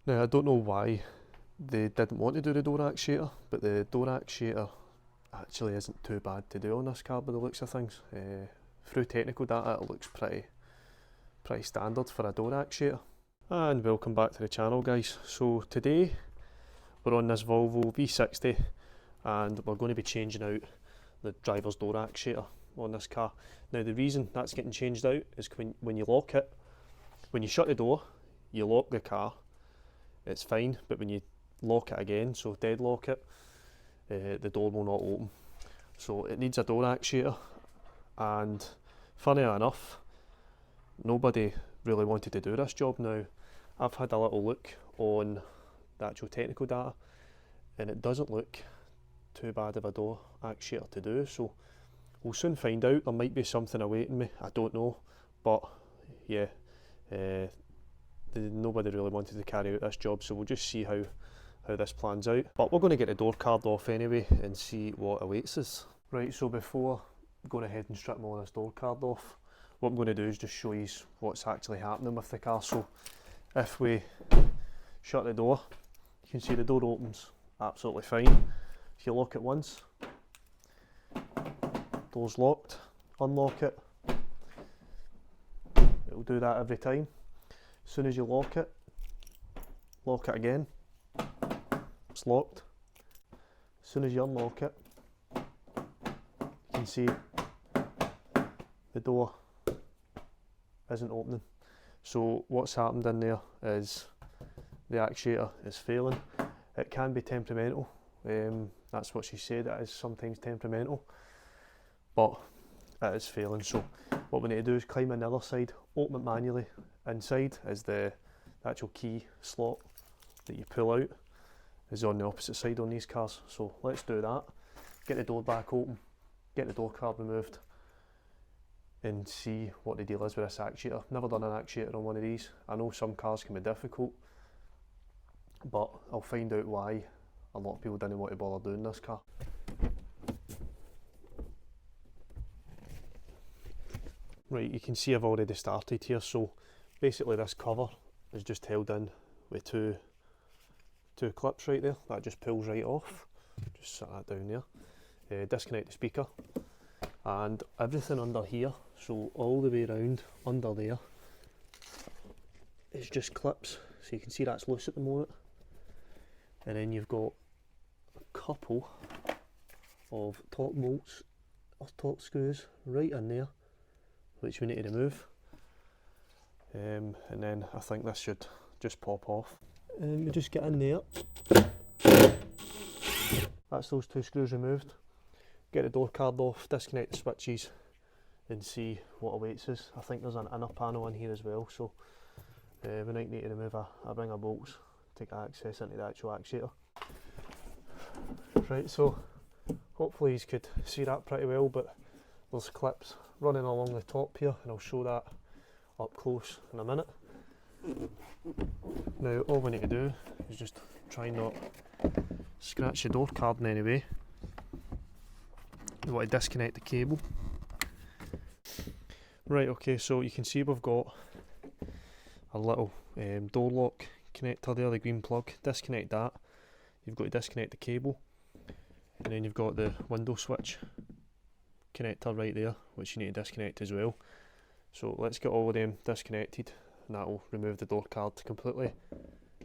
Now I don't know why they didn't want to do the door actuator, but the door actuator actually isn't too bad to do on this car by the looks of things. Through technical data it looks pretty standard for a door actuator. And welcome back to the channel, guys. So today we're on this Volvo V60 and we're going to be changing out the driver's door actuator on this car. Now the reason that's getting changed out is when you lock it, when you shut the door, you lock the car, it's fine, but when you lock it again, so deadlock it, the door will not open. So it needs a door actuator, and funny enough, nobody really wanted to do this job. Now I've had a little look on the actual technical data and it doesn't look too bad of a door actuator to do, so we'll soon find out. There might be something awaiting me, I don't know, but yeah, nobody really wanted to carry out this job, so we'll just see how this plans out. But we're going to get the door card off anyway and see what awaits us. Right, so before going ahead and stripping all this door card off, what I'm going to do is just show you what's actually happening with the car. So if we shut the door, you can see the door opens absolutely fine. If you lock it once, door's locked, unlock it, it'll do that every time. As soon as you lock it again, it's locked. As soon as you unlock it, you can see the door isn't opening. So what's happened in there is the actuator is failing. It can be temperamental, that's what she said, it is sometimes temperamental, but it is failing. So what we need to do is climb on the other side, open it manually. Inside is the actual key slot that you pull out, is on the opposite side on these cars. So let's do that, get the door back open, get the door card removed and see what the deal is with this actuator. Never done an actuator on one of these. I know some cars can be difficult, but I'll find out why a lot of people didn't want to bother doing this car. Right, you can see I've already started here. So basically this cover is just held in with two clips right there. That just pulls right off. Just set that down there. Disconnect the speaker and everything under here, so all the way around under there, it's just clips. So you can see that's loose at the moment. And then you've got a couple of top bolts or top screws right in there, which we need to remove. And then I think this should just pop off. And we just get in there. That's those two screws removed. Get the door card off, disconnect the switches and see what awaits us. I think there's an inner panel in here as well, so we might need to remove a ring of bolts to get access into the actual actuator. Right, so hopefully you could see that pretty well, but there's clips running along the top here and I'll show that up close in a minute. Now all we need to do is just try not scratch the door card in any way. You want to disconnect the cable. Right, okay, so you can see we've got a little door lock connector there, the green plug. Disconnect that. You've got to disconnect the cable, and then you've got the window switch connector right there, which you need to disconnect as well. So let's get all of them disconnected and that will remove the door card completely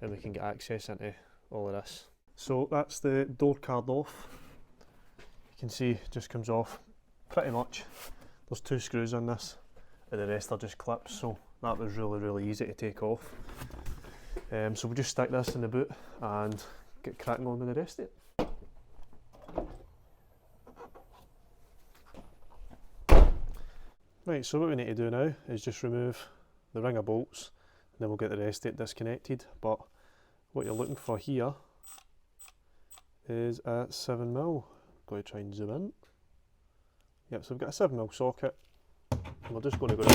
and we can get access into all of this. So that's the door card off. You can see it just comes off pretty much. There's two screws in this and the rest are just clips, so that was really easy to take off. So we'll just stick this in the boot and get cracking on with the rest of it. Right, so what we need to do now is just remove the ring of bolts and then we'll get the rest of it disconnected. But what you're looking for here is a 7mm. Going to try and zoom in. Yep, so we've got a 7mm socket and we're just going to go down.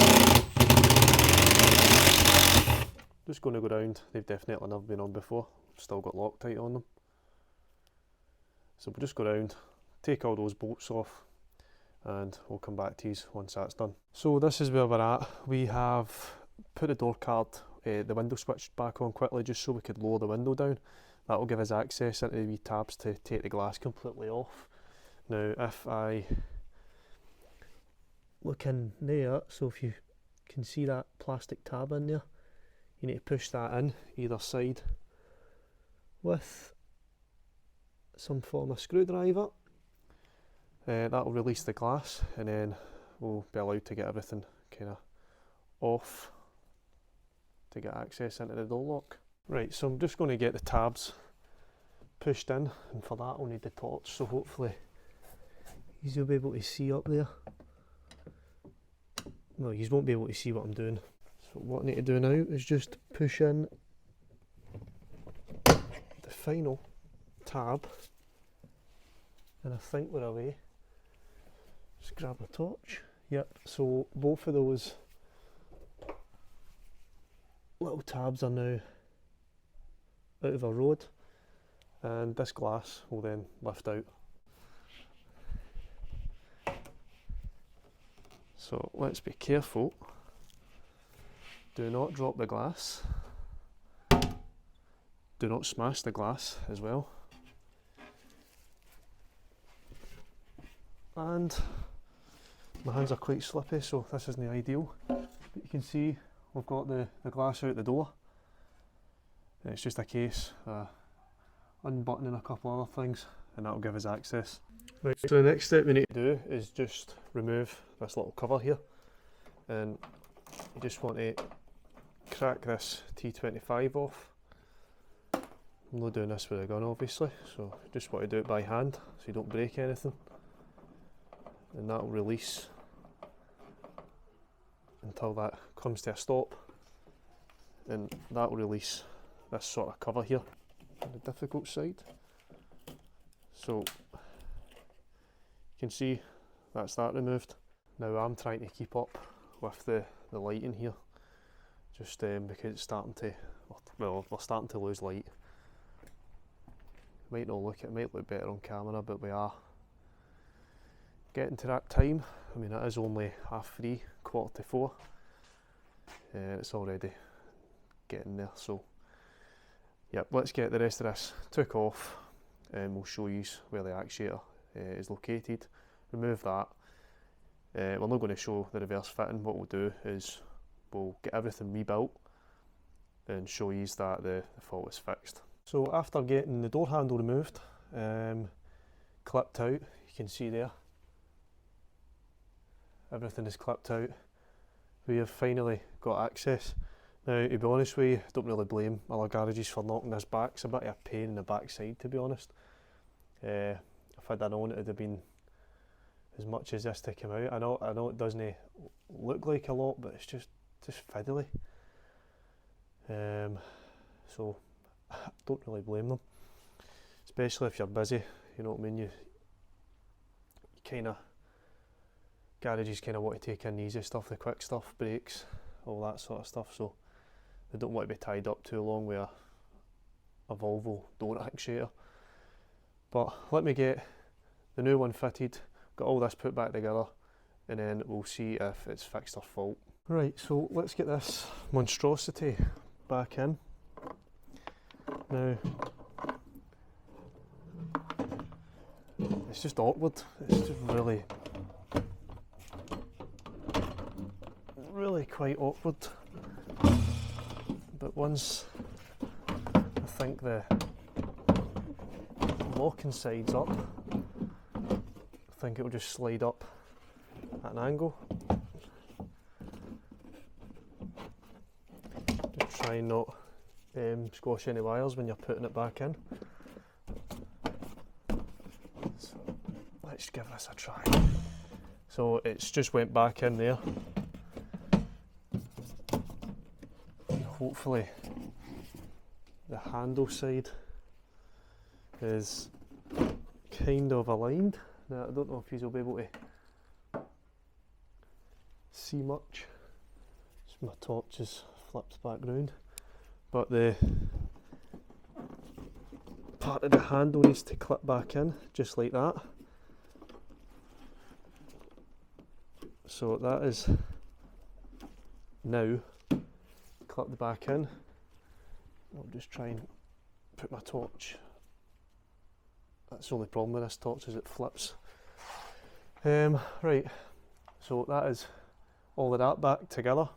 Just going to go round. They've definitely never been on before. Still got Loctite on them. So we'll just go round, take all those bolts off, and we'll come back to you once that's done. So this is where we're at. We have put the door card the window switch back on quickly just so we could lower the window down. That will give us access into the wee tabs to take the glass completely off. Now if I look in there, so if you can see that plastic tab in there, you need to push that in either side with some form of screwdriver. That will release the glass, and then we'll be allowed to get everything kind of off to get access into the door lock. Right, so I'm just going to get the tabs pushed in, and for that I'll need the torch, so hopefully you'll be able to see up there. Well, you won't be able to see what I'm doing. So what I need to do now is just push in the final tab, and I think we're away. Just grab a torch. Yep, so both of those little tabs are now out of our road, and this glass will then lift out. So let's be careful. Do not drop the glass. Do not smash the glass as well. And my hands are quite slippy, so this isn't ideal. But you can see we've got the glass out the door. And it's just a case of unbuttoning a couple other things, and that'll give us access. Right, so the next step we need to do is just remove this little cover here, and you just want to crack this T25 off. I'm not doing this with a gun obviously, so just want to do it by hand so you don't break anything, and that will release until that comes to a stop, and that will release this sort of cover here on the difficult side. So you can see that's that removed. Now I'm trying to keep up with the lighting here, just because it's starting to, well, we're starting to lose light. It might look better on camera, but we are getting to that time. I mean, it is only 3:30, 4:45. It's already getting there, so yep, let's get the rest of this took off, and we'll show you where the actuator is located. Remove that. We're not going to show the reverse fitting. What we'll do is we'll get everything rebuilt and show you that the fault is fixed. So after getting the door handle removed, clipped out, you can see there, everything is clipped out. We have finally got access. Now, to be honest with you, I don't really blame other garages for knocking this back. It's a bit of a pain in the backside, to be honest. If I'd have known it would have been as much as this to come out. I know it doesn't look like a lot, but it's just fiddly. So I don't really blame them, especially if you're busy. You know what I mean. You kind of, garages kind of want to take in the easy stuff, the quick stuff, brakes, all that sort of stuff. So they don't want to be tied up too long with a Volvo door actuator. But let me get the new one fitted, got all this put back together, and then we'll see if it's fixed or fault. Right, so let's get this monstrosity back in. Now, it's just awkward. It's just really quite awkward. But once I think the locking side's up, I think it'll just slide up at an angle. Just try and not squash any wires when you're putting it back in. So let's give this a try. So it's just went back in there. And hopefully the handle side is kind of aligned. Now, I don't know if you'll be able to see much. Just my torch is flipped back round. But the part of the handle needs to clip back in, just like that. So that is now clip the back in. I'll just try and put my torch. That's the only problem with this torch, is it flips. Right, so that is all of that back together.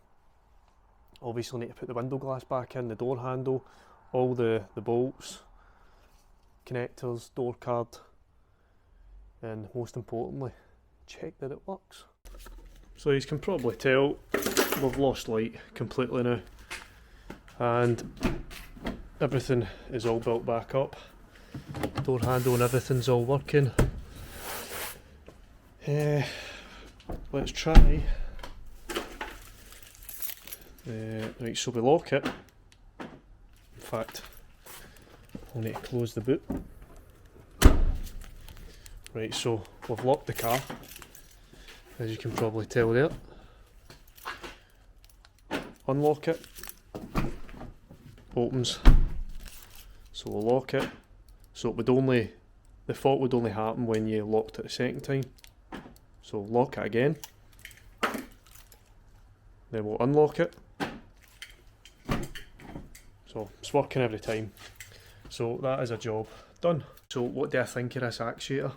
Obviously need to put the window glass back in, the door handle, all the bolts, connectors, door card, and most importantly, check that it works. So you can probably tell we've lost light completely now, and everything is all built back up. Door handle and everything's all working. Let's try. Right, so we lock it. In fact, we'll need to close the boot. Right, so we've locked the car, as you can probably tell there. Unlock it. Opens. So we'll lock it. So the fault would only happen when you locked it the second time. So lock it again. Then we'll unlock it. So it's working every time. So that is a job done. So what do I think of this actuator?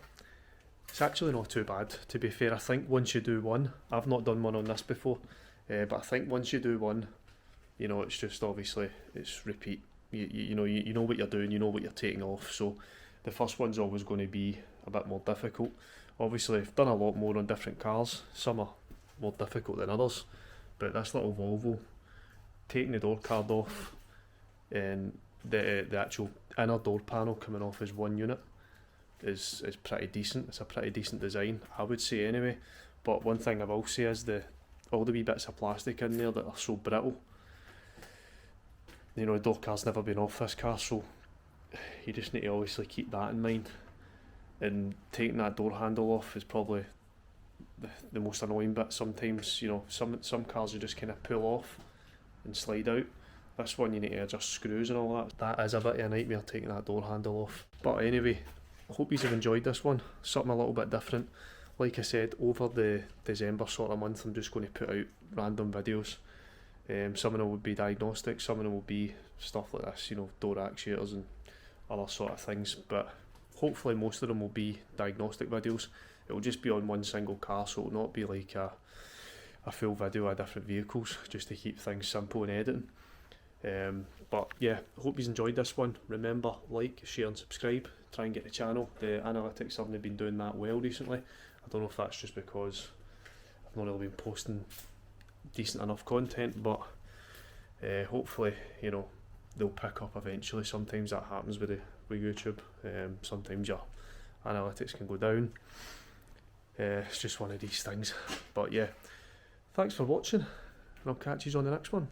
It's actually not too bad, to be fair. I think once you do one, I've not done one on this before, but I think once you do one, you know, it's just obviously, it's repeat. You know what you're doing, you know what you're taking off. So the first one's always going to be a bit more difficult. Obviously I've done a lot more on different cars. Some are more difficult than others, but this little Volvo, taking the door card off and the actual inner door panel coming off as one unit is pretty decent. It's a pretty decent design, I would say anyway. But one thing I will say is all the wee bits of plastic in there that are so brittle. You know, the door card's never been off this car, so you just need to obviously keep that in mind. And taking that door handle off is probably the most annoying bit sometimes. You know, some cars you just kind of pull off and slide out. This one you need to adjust screws and all that. That is a bit of a nightmare, taking that door handle off. But anyway, I hope you have enjoyed this one. Something a little bit different. Like I said, over the December sort of month, I'm just going to put out random videos. Some of them will be diagnostic, some of them will be stuff like this, you know, door actuators and other sort of things. But hopefully most of them will be diagnostic videos. It will just be on one single car, so it will not be like a full video of different vehicles, just to keep things simple in editing. But yeah, hope you've enjoyed this one. Remember, like, share and subscribe. Try and get the channel. The analytics haven't been doing that well recently. I don't know if that's just because I've not really been posting decent enough content, but hopefully, you know, they'll pick up eventually. Sometimes that happens with YouTube. Sometimes your analytics can go down. It's just one of these things. But yeah, thanks for watching, and I'll catch you on the next one.